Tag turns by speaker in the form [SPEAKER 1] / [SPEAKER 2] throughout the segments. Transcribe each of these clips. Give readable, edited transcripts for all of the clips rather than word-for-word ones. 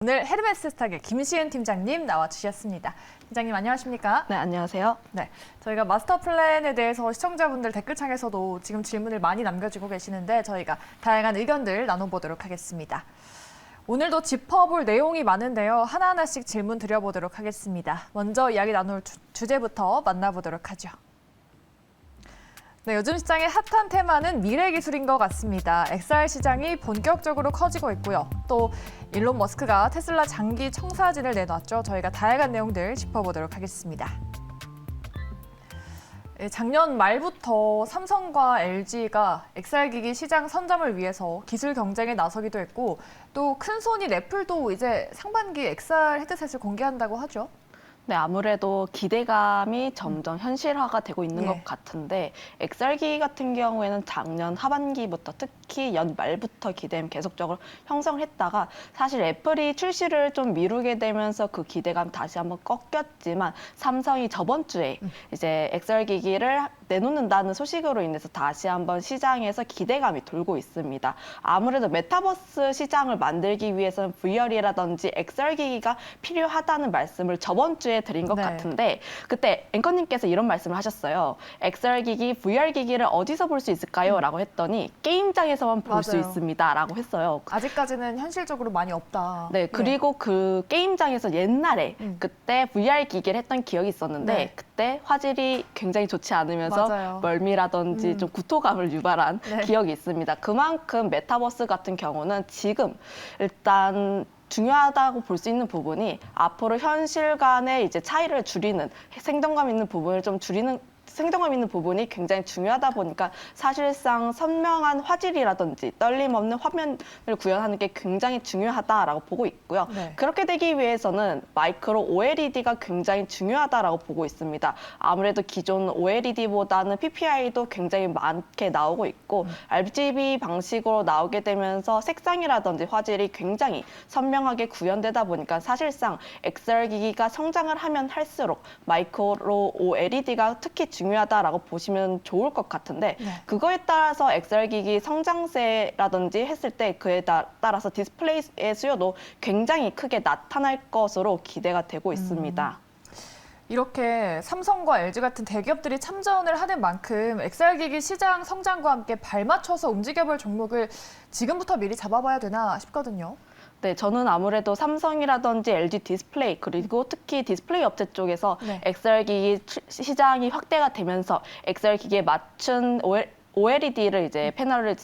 [SPEAKER 1] 오늘 헤르메스탁의 김시은 팀장님 나와주셨습니다. 팀장님 안녕하십니까?
[SPEAKER 2] 네, 안녕하세요.
[SPEAKER 1] 네, 저희가 마스터 플랜에 대해서 시청자분들 댓글창에서도 지금 질문을 많이 남겨주고 계시는데 저희가 다양한 의견들 나눠보도록 하겠습니다. 오늘도 짚어볼 내용이 많은데요. 하나하나씩 질문 드려보도록 하겠습니다. 먼저 이야기 나눌 주제부터 만나보도록 하죠. 네, 요즘 시장의 핫한 테마는 미래 기술인 것 같습니다. XR 시장이 본격적으로 커지고 있고요. 또 일론 머스크가 테슬라 장기 청사진을 내놨죠. 저희가 다양한 내용들 짚어보도록 하겠습니다. 작년 말부터 삼성과 LG가 XR 기기 시장 선점을 위해서 기술 경쟁에 나서기도 했고 또 큰손인 애플도 이제 상반기 XR 헤드셋을 공개한다고 하죠.
[SPEAKER 2] 네, 아무래도 기대감이 점점 현실화가 되고 있는
[SPEAKER 1] 예.
[SPEAKER 2] 것 같은데 XR기 같은 경우에는 작년 하반기부터 특히 연말부터 기대감 계속적으로 형성을 했다가 사실 애플이 출시를 좀 미루게 되면서 그 기대감 다시 한번 꺾였지만 삼성이 저번 주에 이제 XR기기를 내놓는다는 소식으로 인해서 다시 한번 시장에서 기대감이 돌고 있습니다. 아무래도 메타버스 시장을 만들기 위해서는 VR이라든지 XR기기가 필요하다는 말씀을 저번 주에 드린 것
[SPEAKER 1] 네.
[SPEAKER 2] 같은데 그때 앵커님께서 이런 말씀을 하셨어요. XR기기, VR기기를 어디서 볼 수 있을까요? 라고 했더니 게임장에서만 볼 수
[SPEAKER 1] 맞아요.
[SPEAKER 2] 있습니다. 라고 했어요.
[SPEAKER 1] 아직까지는 현실적으로 많이 없다.
[SPEAKER 2] 네, 그리고 그 게임장에서 옛날에 그때 VR 기기를 했던 기억이 있었는데
[SPEAKER 1] 네.
[SPEAKER 2] 그때 화질이 굉장히 좋지 않으면서
[SPEAKER 1] 맞아요.
[SPEAKER 2] 멀미라든지 좀 구토감을 유발한
[SPEAKER 1] 네.
[SPEAKER 2] 기억이 있습니다. 그만큼 메타버스 같은 경우는 지금 일단 중요하다고 볼 수 있는 부분이 앞으로 현실 간의 이제 차이를 줄이는 생동감 있는 부분을 좀 줄이는 생동감 있는 부분이 굉장히 중요하다 보니까 사실상 선명한 화질이라든지 떨림 없는 화면을 구현하는 게 굉장히 중요하다라고 보고 있고요.
[SPEAKER 1] 네.
[SPEAKER 2] 그렇게 되기 위해서는 마이크로 OLED가 굉장히 중요하다라고 보고 있습니다. 아무래도 기존 OLED보다는 PPI도 굉장히 많게 나오고 있고 RGB 방식으로 나오게 되면서 색상이라든지 화질이 굉장히 선명하게 구현되다 보니까 사실상 XR 기기가 성장을 하면 할수록 마이크로 OLED가 특히 중요하다라고 보시면 좋을 것 같은데
[SPEAKER 1] 네.
[SPEAKER 2] 그거에 따라서 XR 기기 성장세라든지 했을 때 그에 따라서 디스플레이의 수요도 굉장히 크게 나타날 것으로 기대가 되고 있습니다.
[SPEAKER 1] 이렇게 삼성과 LG 같은 대기업들이 참전을 하는 만큼 XR 기기 시장 성장과 함께 발맞춰서 움직여볼 종목을 지금부터 미리 잡아봐야 되나 싶거든요.
[SPEAKER 2] 네, 저는 아무래도 삼성이라든지 LG 디스플레이 그리고 특히 디스플레이 업체 쪽에서
[SPEAKER 1] 네.
[SPEAKER 2] XR 기기 시장이 확대가 되면서 XR 기기에 맞춘 OLED를 이제 패널을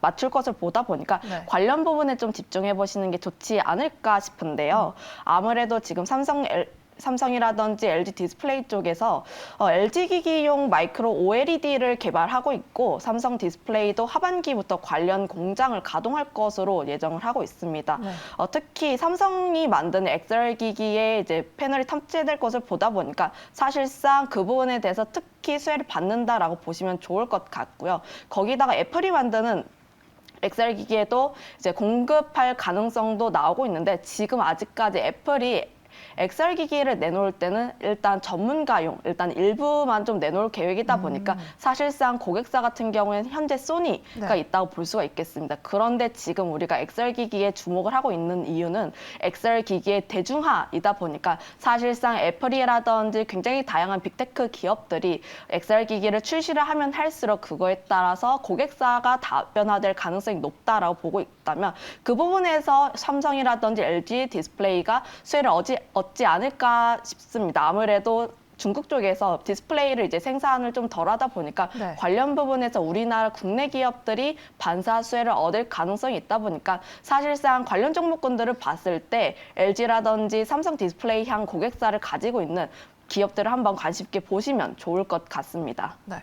[SPEAKER 2] 맞출 것을 보다 보니까
[SPEAKER 1] 네.
[SPEAKER 2] 관련 부분에 좀 집중해 보시는 게 좋지 않을까 싶은데요. 아무래도 지금 삼성이라든지 LG 디스플레이 쪽에서 LG 기기용 마이크로 OLED를 개발하고 있고 삼성 디스플레이도 하반기부터 관련 공장을 가동할 것으로 예정을 하고 있습니다.
[SPEAKER 1] 네.
[SPEAKER 2] 특히 삼성이 만드는 XR 기기에 이제 패널이 탑재될 것을 보다 보니까 사실상 그 부분에 대해서 특히 수혜를 받는다라고 보시면 좋을 것 같고요. 거기다가 애플이 만드는 XR 기기에도 이제 공급할 가능성도 나오고 있는데 지금 아직까지 애플이 XR 기기를 내놓을 때는 일단 전문가용, 일단 일부만 좀 내놓을 계획이다 보니까 사실상 고객사 같은 경우에는 현재 소니가
[SPEAKER 1] 네.
[SPEAKER 2] 있다고 볼 수가 있겠습니다. 그런데 지금 우리가 XR 기기에 주목을 하고 있는 이유는 XR 기기의 대중화이다 보니까 사실상 애플이라든지 굉장히 다양한 빅테크 기업들이 XR 기기를 출시를 하면 할수록 그거에 따라서 고객사가 다변화될 가능성이 높다라고 보고 있다면 그 부분에서 삼성이라든지 LG 디스플레이가 수혜를 얻지 않을까 싶습니다. 아무래도 중국 쪽에서 디스플레이를 이제 생산을 좀 덜하다 보니까
[SPEAKER 1] 네.
[SPEAKER 2] 관련 부분에서 우리나라 국내 기업들이 반사 수혜를 얻을 가능성이 있다 보니까 사실상 관련 종목군들을 봤을 때 LG라든지 삼성 디스플레이 향 고객사를 가지고 있는 기업들을 한번 관심 있게 보시면 좋을 것 같습니다.
[SPEAKER 1] 네.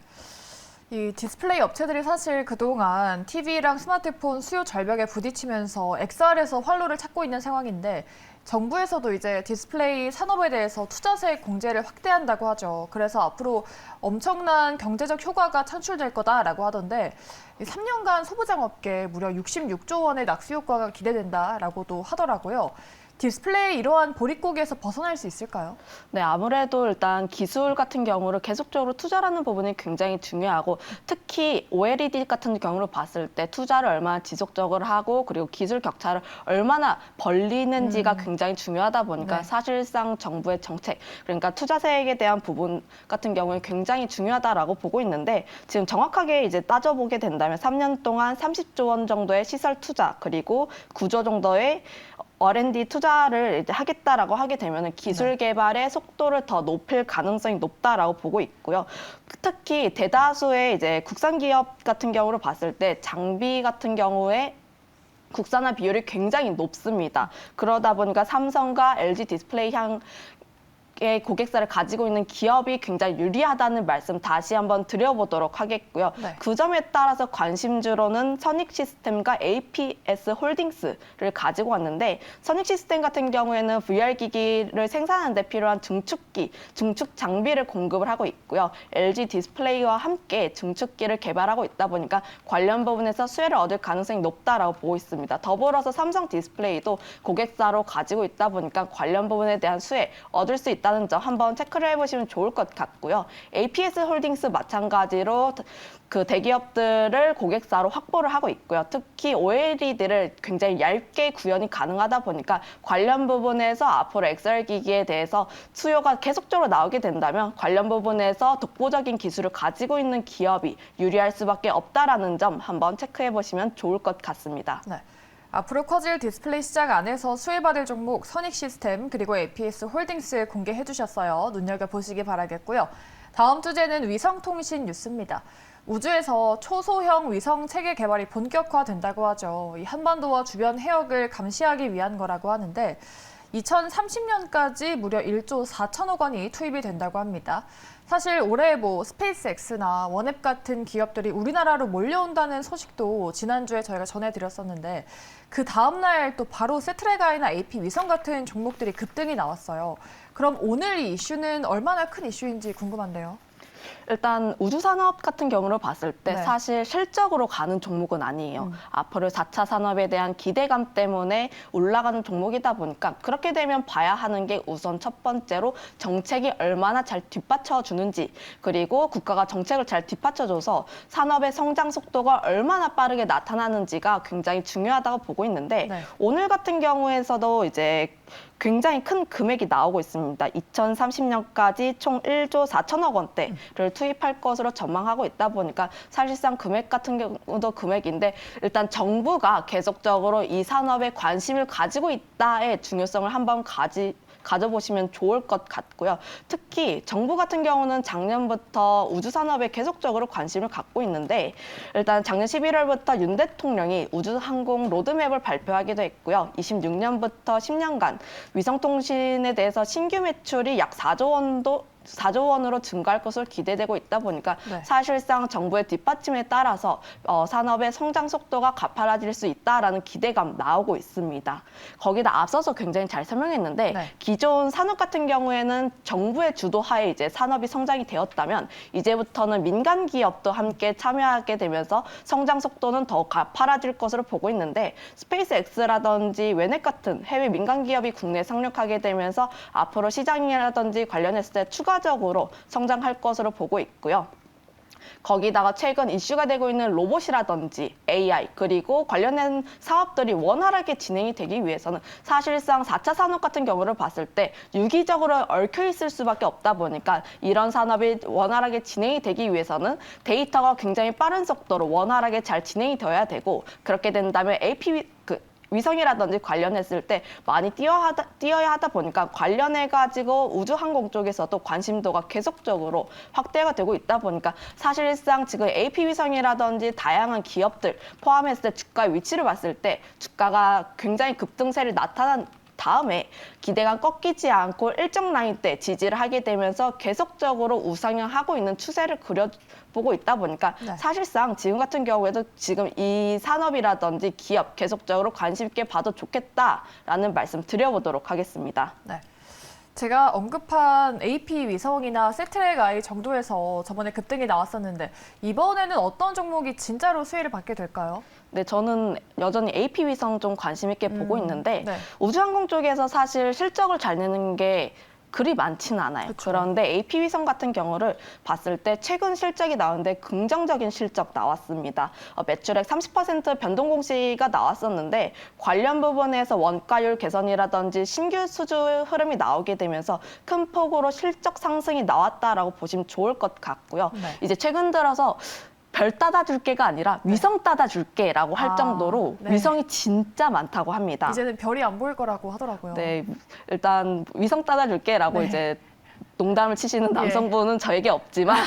[SPEAKER 1] 이 디스플레이 업체들이 사실 그동안 TV랑 스마트폰 수요 절벽에 부딪히면서 XR에서 활로를 찾고 있는 상황인데 정부에서도 이제 디스플레이 산업에 대해서 투자세 공제를 확대한다고 하죠. 그래서 앞으로 엄청난 경제적 효과가 창출될 거다라고 하던데 3년간 소부장업계에 무려 66조 원의 낙수 효과가 기대된다라고도 하더라고요. 디스플레이 이러한 보릿고개에서 벗어날 수 있을까요?
[SPEAKER 2] 네, 아무래도 일단 기술 같은 경우를 계속적으로 투자하는 부분이 굉장히 중요하고 특히 OLED 같은 경우를 봤을 때 투자를 얼마나 지속적으로 하고 그리고 기술 격차를 얼마나 벌리는지가 굉장히 중요하다 보니까
[SPEAKER 1] 네.
[SPEAKER 2] 사실상 정부의 정책, 그러니까 투자세액에 대한 부분 같은 경우에 굉장히 중요하다라고 보고 있는데 지금 정확하게 이제 따져보게 된다면 3년 동안 30조 원 정도의 시설 투자 그리고 9조 정도의 R&D 투자를 이제 하겠다라고 하게 되면 기술 개발의 속도를 더 높일 가능성이 높다라고 보고 있고요. 특히 대다수의 이제 국산 기업 같은 경우를 봤을 때 장비 같은 경우에 국산화 비율이 굉장히 높습니다. 그러다 보니까 삼성과 LG 디스플레이 의 고객사를 가지고 있는 기업이 굉장히 유리하다는 말씀 다시 한번 드려보도록 하겠고요.
[SPEAKER 1] 네.
[SPEAKER 2] 그 점에 따라서 관심주로는 선익 시스템과 APS 홀딩스를 가지고 왔는데 선익 시스템 같은 경우에는 VR 기기를 생산하는 데 필요한 증축기, 증축 장비를 공급을 하고 있고요. LG 디스플레이와 함께 증축기를 개발하고 있다 보니까 관련 부분에서 수혜를 얻을 가능성이 높다라고 보고 있습니다. 더불어서 삼성 디스플레이도 고객사로 가지고 있다 보니까 관련 부분에 대한 수혜 얻을 수 있다는 점 한번 체크를 해보시면 좋을 것 같고요. APS 홀딩스 마찬가지로 그 대기업들을 고객사로 확보를 하고 있고요. 특히 OLED를 굉장히 얇게 구현이 가능하다 보니까 관련 부분에서 앞으로 XR 기기에 대해서 수요가 계속적으로 나오게 된다면 관련 부분에서 독보적인 기술을 가지고 있는 기업이 유리할 수밖에 없다라는 점 한번 체크해 보시면 좋을 것 같습니다.
[SPEAKER 1] 네. 앞으로 커질 디스플레이 시장 안에서 수혜받을 종목 선익 시스템 그리고 APS 홀딩스 공개해 주셨어요. 눈여겨보시기 바라겠고요. 다음 주제는 위성통신 뉴스입니다. 우주에서 초소형 위성 체계 개발이 본격화된다고 하죠. 이 한반도와 주변 해역을 감시하기 위한 거라고 하는데 2030년까지 무려 1조 4천억 원이 투입이 된다고 합니다. 사실 올해 스페이스X나 원앱 같은 기업들이 우리나라로 몰려온다는 소식도 지난주에 저희가 전해드렸었는데 그 다음날 또 바로 세트레가이나 AP 위성 같은 종목들이 급등이 나왔어요. 그럼 오늘 이 이슈는 얼마나 큰 이슈인지 궁금한데요.
[SPEAKER 2] 일단 우주산업 같은 경우를 봤을 때
[SPEAKER 1] 네.
[SPEAKER 2] 사실 실적으로 가는 종목은 아니에요. 앞으로 4차 산업에 대한 기대감 때문에 올라가는 종목이다 보니까 그렇게 되면 봐야 하는 게 우선 첫 번째로 정책이 얼마나 잘 뒷받쳐 주는지 그리고 국가가 정책을 잘 뒷받쳐줘서 산업의 성장 속도가 얼마나 빠르게 나타나는지가 굉장히 중요하다고 보고 있는데
[SPEAKER 1] 네.
[SPEAKER 2] 오늘 같은 경우에서도 이제 굉장히 큰 금액이 나오고 있습니다. 2030년까지 총 1조 4천억 원대를 투입할 것으로 전망하고 있다 보니까 사실상 금액 같은 경우도 금액인데 일단 정부가 계속적으로 이 산업에 관심을 가지고 있다의 중요성을 한번 가져보시면 좋을 것 같고요. 특히 정부 같은 경우는 작년부터 우주산업에 계속적으로 관심을 갖고 있는데 일단 작년 11월부터 윤 대통령이 우주항공 로드맵을 발표하기도 했고요. 26년부터 10년간 위성통신에 대해서 신규 매출이 약 4조 원으로 증가할 것으로 기대되고 있다 보니까
[SPEAKER 1] 네.
[SPEAKER 2] 사실상 정부의 뒷받침에 따라서 산업의 성장 속도가 가팔라질 수 있다라는 기대감 나오고 있습니다. 거기다 앞서서 굉장히 잘 설명했는데
[SPEAKER 1] 네.
[SPEAKER 2] 기존 산업 같은 경우에는 정부의 주도하에 이제 산업이 성장이 되었다면 이제부터는 민간 기업도 함께 참여하게 되면서 성장 속도는 더 가팔라질 것으로 보고 있는데 스페이스X라든지 웨넷 같은 해외 민간 기업이 국내에 상륙하게 되면서 앞으로 시장이라든지 관련했을 때 추가적으로 성장할 것으로 보고 있고요. 거기다가 최근 이슈가 되고 있는 로봇이라든지 AI 그리고 관련된 사업들이 원활하게 진행이 되기 위해서는 사실상 4차 산업 같은 경우를 봤을 때 유기적으로 얽혀 있을 수밖에 없다 보니까 이런 산업이 원활하게 진행이 되기 위해서는 데이터가 굉장히 빠른 속도로 원활하게 잘 진행이 되어야 되고 그렇게 된다면 위성이라든지 관련했을 때 많이 뛰어야 하다 보니까 관련해가지고 우주항공 쪽에서도 관심도가 계속적으로 확대가 되고 있다 보니까 사실상 지금 AP위성이라든지 다양한 기업들 포함했을 때 주가의 위치를 봤을 때 주가가 굉장히 급등세를 나타난 다음에 기대가 꺾이지 않고 일정 라인대 지지를 하게 되면서 계속적으로 우상향하고 있는 추세를 그려보고 있다 보니까
[SPEAKER 1] 네.
[SPEAKER 2] 사실상 지금 같은 경우에도 지금 이 산업이라든지 기업 계속적으로 관심 있게 봐도 좋겠다라는 말씀 드려보도록 하겠습니다.
[SPEAKER 1] 네. 제가 언급한 AP 위성이나 세트랙 I 정도에서 저번에 급등이 나왔었는데 이번에는 어떤 종목이 진짜로 수혜를 받게 될까요?
[SPEAKER 2] 네, 저는 여전히 AP 위성 좀 관심 있게 보고 있는데
[SPEAKER 1] 네.
[SPEAKER 2] 우주항공 쪽에서 사실 실적을 잘 내는 게 그리 많지는 않아요.
[SPEAKER 1] 그쵸.
[SPEAKER 2] 그런데 AP 위성 같은 경우를 봤을 때 최근 실적이 나오는데 긍정적인 실적 나왔습니다. 매출액 30% 변동 공시가 나왔었는데 관련 부분에서 원가율 개선이라든지 신규 수주 흐름이 나오게 되면서 큰 폭으로 실적 상승이 나왔다라고 보시면 좋을 것 같고요.
[SPEAKER 1] 네.
[SPEAKER 2] 이제 최근 들어서 별 따다 줄게가 아니라 위성 따다 줄게라고 할 정도로
[SPEAKER 1] 네.
[SPEAKER 2] 위성이 진짜 많다고 합니다.
[SPEAKER 1] 이제는 별이 안 보일 거라고 하더라고요.
[SPEAKER 2] 네, 일단 위성 따다 줄게라고
[SPEAKER 1] 네.
[SPEAKER 2] 이제 농담을 치시는
[SPEAKER 1] 예.
[SPEAKER 2] 남성분은 저에게 없지만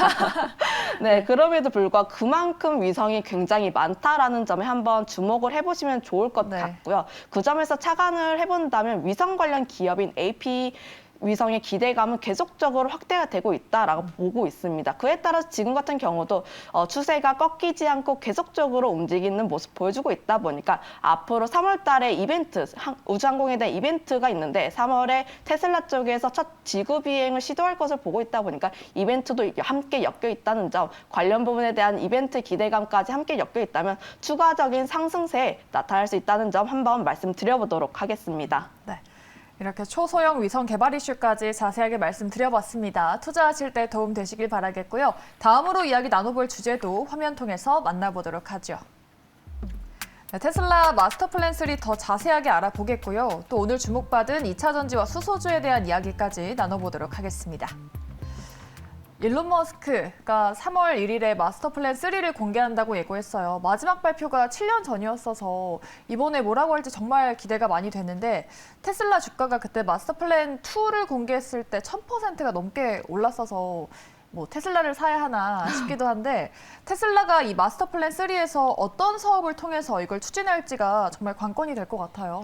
[SPEAKER 2] 네, 그럼에도 불구하고 그만큼 위성이 굉장히 많다라는 점에 한번 주목을 해보시면 좋을 것
[SPEAKER 1] 네.
[SPEAKER 2] 같고요. 그 점에서 착안을 해본다면 위성 관련 기업인 AP 위성의 기대감은 계속적으로 확대가 되고 있다라고 보고 있습니다. 그에 따라서 지금 같은 경우도 추세가 꺾이지 않고 계속적으로 움직이는 모습 보여주고 있다 보니까 앞으로 3월 달에 이벤트, 우주항공에 대한 이벤트가 있는데 3월에 테슬라 쪽에서 첫 지구 비행을 시도할 것을 보고 있다 보니까 이벤트도 함께 엮여 있다는 점, 관련 부분에 대한 이벤트 기대감까지 함께 엮여 있다면 추가적인 상승세에 나타날 수 있다는 점 한번 말씀드려보도록 하겠습니다.
[SPEAKER 1] 네. 이렇게 초소형 위성 개발 이슈까지 자세하게 말씀드려봤습니다. 투자하실 때 도움 되시길 바라겠고요. 다음으로 이야기 나눠볼 주제도 화면 통해서 만나보도록 하죠. 네, 테슬라 마스터 플랜 3 더 자세하게 알아보겠고요. 또 오늘 주목받은 2차 전지와 수소주에 대한 이야기까지 나눠보도록 하겠습니다. 일론 머스크가 3월 1일에 마스터 플랜 3를 공개한다고 예고했어요. 마지막 발표가 7년 전이었어서 이번에 뭐라고 할지 정말 기대가 많이 됐는데 테슬라 주가가 그때 마스터 플랜 2를 공개했을 때 1000%가 넘게 올랐어서 뭐 테슬라를 사야 하나 싶기도 한데 테슬라가 이 마스터 플랜 3에서 어떤 사업을 통해서 이걸 추진할지가 정말 관건이 될 것 같아요.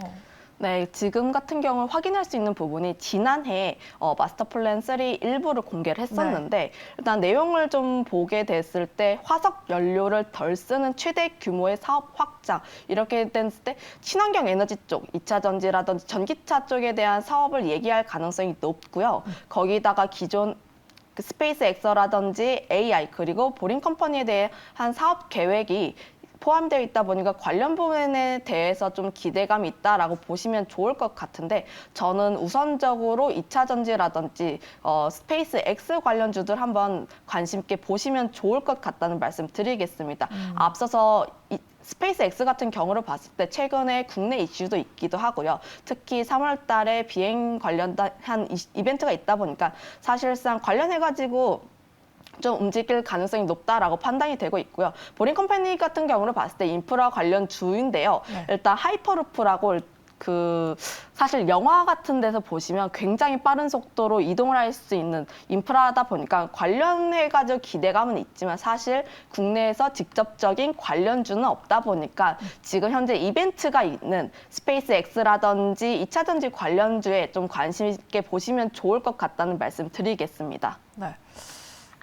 [SPEAKER 2] 네, 지금 같은 경우 확인할 수 있는 부분이 지난해 마스터 플랜 3 일부를 공개를 했었는데 일단 내용을 좀 보게 됐을 때 화석 연료를 덜 쓰는 최대 규모의 사업 확장 이렇게 됐을 때 친환경 에너지 쪽, 2차 전지라든지 전기차 쪽에 대한 사업을 얘기할 가능성이 높고요. 거기다가 기존 스페이스 엑서라든지 AI 그리고 보링 컴퍼니에 대한 사업 계획이 포함되어 있다 보니까 관련 부분에 대해서 좀 기대감이 있다라고 보시면 좋을 것 같은데 저는 우선적으로 2차 전지라든지 스페이스 X 관련주들 한번 관심 있게 보시면 좋을 것 같다는 말씀 드리겠습니다. 앞서서 스페이스 X 같은 경우를 봤을 때 최근에 국내 이슈도 있기도 하고요. 특히 3월 달에 비행 관련한 이벤트가 있다 보니까 사실상 관련해가지고 좀 움직일 가능성이 높다라고 판단이 되고 있고요. 보링 컴퍼니 같은 경우를 봤을 때 인프라 관련 주인데요.
[SPEAKER 1] 네.
[SPEAKER 2] 일단 하이퍼루프라고 사실 영화 같은 데서 보시면 굉장히 빠른 속도로 이동을 할 수 있는 인프라다 보니까 관련해가지고 기대감은 있지만 사실 국내에서 직접적인 관련주는 없다 보니까 지금 현재 이벤트가 있는 스페이스 X라든지 2차 전지 관련주에 좀 관심 있게 보시면 좋을 것 같다는 말씀 드리겠습니다.
[SPEAKER 1] 네.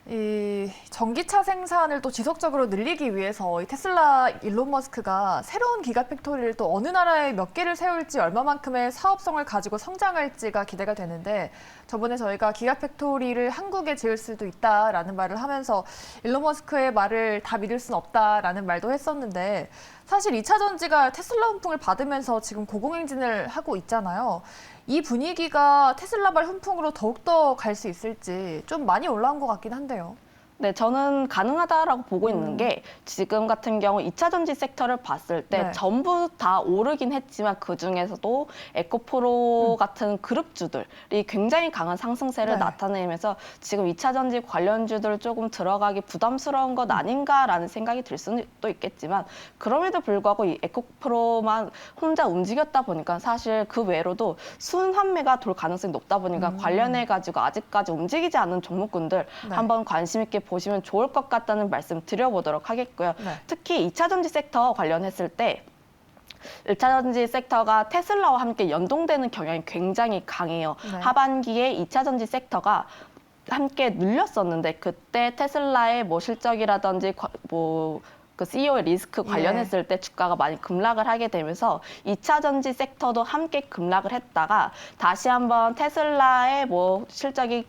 [SPEAKER 1] 이 전기차 생산을 또 지속적으로 늘리기 위해서 이 테슬라 일론 머스크가 새로운 기가팩토리를 또 어느 나라에 몇 개를 세울지 얼마만큼의 사업성을 가지고 성장할지가 기대가 되는데 저번에 저희가 기가팩토리를 한국에 지을 수도 있다라는 말을 하면서 일론 머스크의 말을 다 믿을 순 없다라는 말도 했었는데 사실 2차 전지가 테슬라 훈풍을 받으면서 지금 고공행진을 하고 있잖아요. 이 분위기가 테슬라발 훈풍으로 더욱더 갈 수 있을지 좀 많이 올라온 것 같긴 한데요.
[SPEAKER 2] 네, 저는 가능하다라고 보고 있는 게 지금 같은 경우 2차 전지 섹터를 봤을 때
[SPEAKER 1] 네.
[SPEAKER 2] 전부 다 오르긴 했지만 그중에서도 에코프로 같은 그룹주들이 굉장히 강한 상승세를
[SPEAKER 1] 네.
[SPEAKER 2] 나타내면서 지금 2차 전지 관련주들 조금 들어가기 부담스러운 것 아닌가라는 생각이 들 수는 또 있겠지만 그럼에도 불구하고 이 에코프로만 혼자 움직였다 보니까 사실 그 외로도 순환매가 돌 가능성이 높다 보니까 관련해가지고 아직까지 움직이지 않은 종목군들
[SPEAKER 1] 네.
[SPEAKER 2] 한번 관심 있게 보시면 좋을 것 같다는 말씀 드려보도록 하겠고요.
[SPEAKER 1] 네.
[SPEAKER 2] 특히 2차 전지 섹터 관련했을 때 1차 전지 섹터가 테슬라와 함께 연동되는 경향이 굉장히 강해요.
[SPEAKER 1] 네.
[SPEAKER 2] 하반기에 2차 전지 섹터가 함께 늘렸었는데 그때 테슬라의 뭐 실적이라든지 그 CEO의 리스크 관련했을 때 주가가 많이 급락을 하게 되면서 2차 전지 섹터도 함께 급락을 했다가 다시 한번 테슬라의 뭐 실적이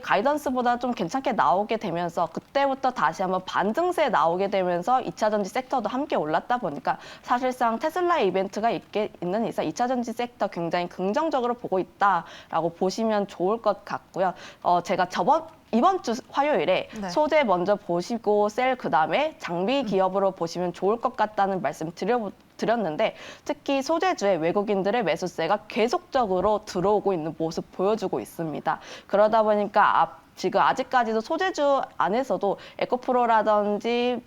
[SPEAKER 2] 가이던스보다 좀 괜찮게 나오게 되면서 그때부터 다시 한번 반등세 나오게 되면서 2차 전지 섹터도 함께 올랐다 보니까 사실상 테슬라 이벤트가 있는 이상 2차 전지 섹터 굉장히 긍정적으로 보고 있다라고 보시면 좋을 것 같고요. 제가 이번 주 화요일에
[SPEAKER 1] 네.
[SPEAKER 2] 소재 먼저 보시고 셀 그다음에 장비 기업으로 보시면 좋을 것 같다는 말씀 드렸는데 특히 소재주에 외국인들의 매수세가 계속적으로 들어오고 있는 모습 보여주고 있습니다. 그러다 보니까 지금 아직까지도 소재주 안에서도 에코프로라든지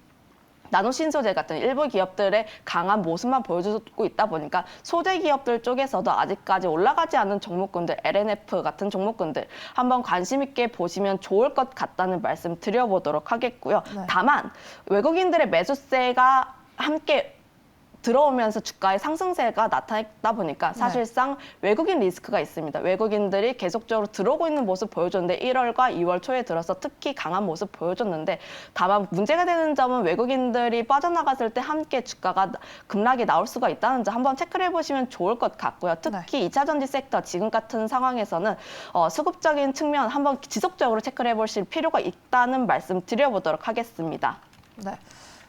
[SPEAKER 2] 나노신소재 같은 일부 기업들의 강한 모습만 보여주고 있다 보니까 소재 기업들 쪽에서도 아직까지 올라가지 않은 종목군들, LNF 같은 종목군들 한번 관심 있게 보시면 좋을 것 같다는 말씀 드려보도록 하겠고요.
[SPEAKER 1] 네.
[SPEAKER 2] 다만 외국인들의 매수세가 함께 들어오면서 주가의 상승세가 나타났다 보니까 사실상 외국인 리스크가 있습니다. 외국인들이 계속적으로 들어오고 있는 모습 보여줬는데 1월과 2월 초에 들어서 특히 강한 모습 보여줬는데 다만 문제가 되는 점은 외국인들이 빠져나갔을 때 함께 주가가 급락이 나올 수가 있다는 점 한번 체크를 해보시면 좋을 것 같고요. 특히 2차 전지 섹터 지금 같은 상황에서는 수급적인 측면 한번 지속적으로 체크를 해보실 필요가 있다는 말씀 드려보도록 하겠습니다.
[SPEAKER 1] 네.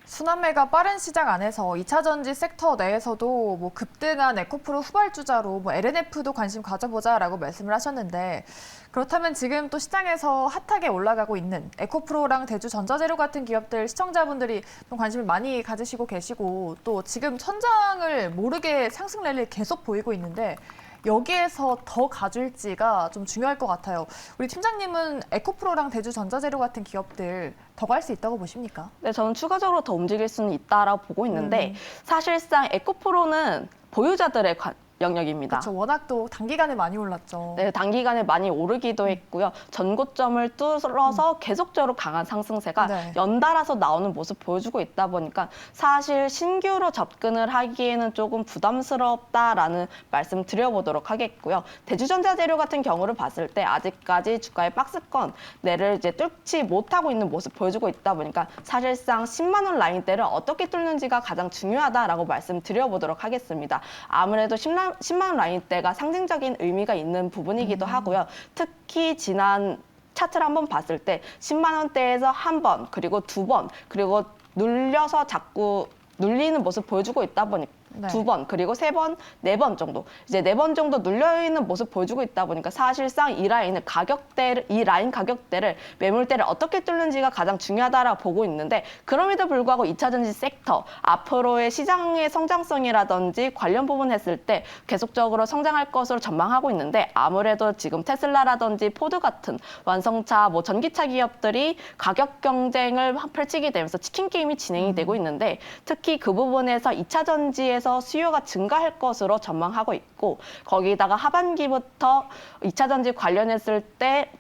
[SPEAKER 1] 순환매가 빠른 시장 안에서 2차 전지 섹터 내에서도 뭐 급등한 에코프로 후발주자로 뭐 LNF도 관심 가져보자라고 말씀을 하셨는데 그렇다면 지금 또 시장에서 핫하게 올라가고 있는 에코프로랑 대주전자재료 같은 기업들 시청자분들이 좀 관심을 많이 가지시고 계시고 또 지금 천장을 모르게 상승 랠리를 계속 보이고 있는데 여기에서 더 가줄지가 좀 중요할 것 같아요. 우리 팀장님은 에코프로랑 대주전자재료 같은 기업들 더 갈 수 있다고 보십니까?
[SPEAKER 2] 네, 저는 추가적으로 더 움직일 수는 있다라고 보고 있는데 사실상 에코프로는 보유자들의 영역입니다.
[SPEAKER 1] 그렇죠. 워낙 또 단기간에 많이 올랐죠.
[SPEAKER 2] 네, 단기간에 많이 오르기도 했고요. 전고점을 뚫어서 계속적으로 강한 상승세가
[SPEAKER 1] 네.
[SPEAKER 2] 연달아서 나오는 모습 보여주고 있다 보니까 사실 신규로 접근을 하기에는 조금 부담스럽다라는 말씀 드려보도록 하겠고요. 대주전자재료 같은 경우를 봤을 때 아직까지 주가의 박스권 내를 이제 뚫지 못하고 있는 모습 보여주고 있다 보니까 사실상 10만 원 라인대를 어떻게 뚫는지가 가장 중요하다라고 말씀 드려보도록 하겠습니다. 아무래도 10만 원 라인대가 상징적인 의미가 있는 부분이기도 하고요. 특히 지난 차트를 한번 봤을 때 10만 원대에서 한 번, 그리고 두 번, 그리고 눌려서 자꾸 눌리는 모습 보여주고 있다 보니까
[SPEAKER 1] 네.
[SPEAKER 2] 두 번, 그리고 세 번, 네 번 정도. 이제 네 번 정도 눌려있는 모습 보여주고 있다 보니까 사실상 이 라인 가격대를 매물대를 어떻게 뚫는지가 가장 중요하다라고 보고 있는데 그럼에도 불구하고 2차 전지 섹터 앞으로의 시장의 성장성이라든지 관련 부분 했을 때 계속적으로 성장할 것으로 전망하고 있는데 아무래도 지금 테슬라라든지 포드 같은 완성차, 뭐 전기차 기업들이 가격 경쟁을 펼치게 되면서 치킨 게임이 진행이 되고 있는데 특히 그 부분에서 2차 전지에 수요가 증가할 것으로 전망하고 있고 거기다가 하반기부터 2차 전지 관련했을 때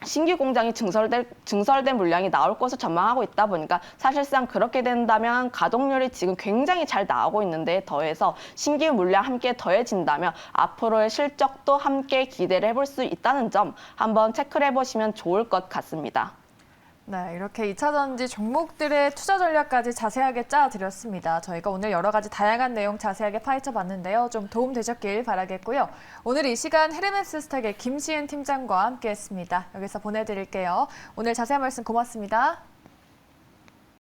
[SPEAKER 2] 신규 공장이 증설된 물량이 나올 것으로 전망하고 있다 보니까 사실상 그렇게 된다면 가동률이 지금 굉장히 잘 나오고 있는데 더해서 신규 물량 함께 더해진다면 앞으로의 실적도 함께 기대를 해볼 수 있다는 점 한번 체크를 해보시면 좋을 것 같습니다.
[SPEAKER 1] 네, 이렇게 2차 전지 종목들의 투자 전략까지 자세하게 짜드렸습니다. 저희가 오늘 여러 가지 다양한 내용 자세하게 파헤쳐 봤는데요. 좀 도움 되셨길 바라겠고요. 오늘 이 시간 헤르메스 스탁의 김시은 팀장과 함께했습니다. 여기서 보내드릴게요. 오늘 자세한 말씀 고맙습니다.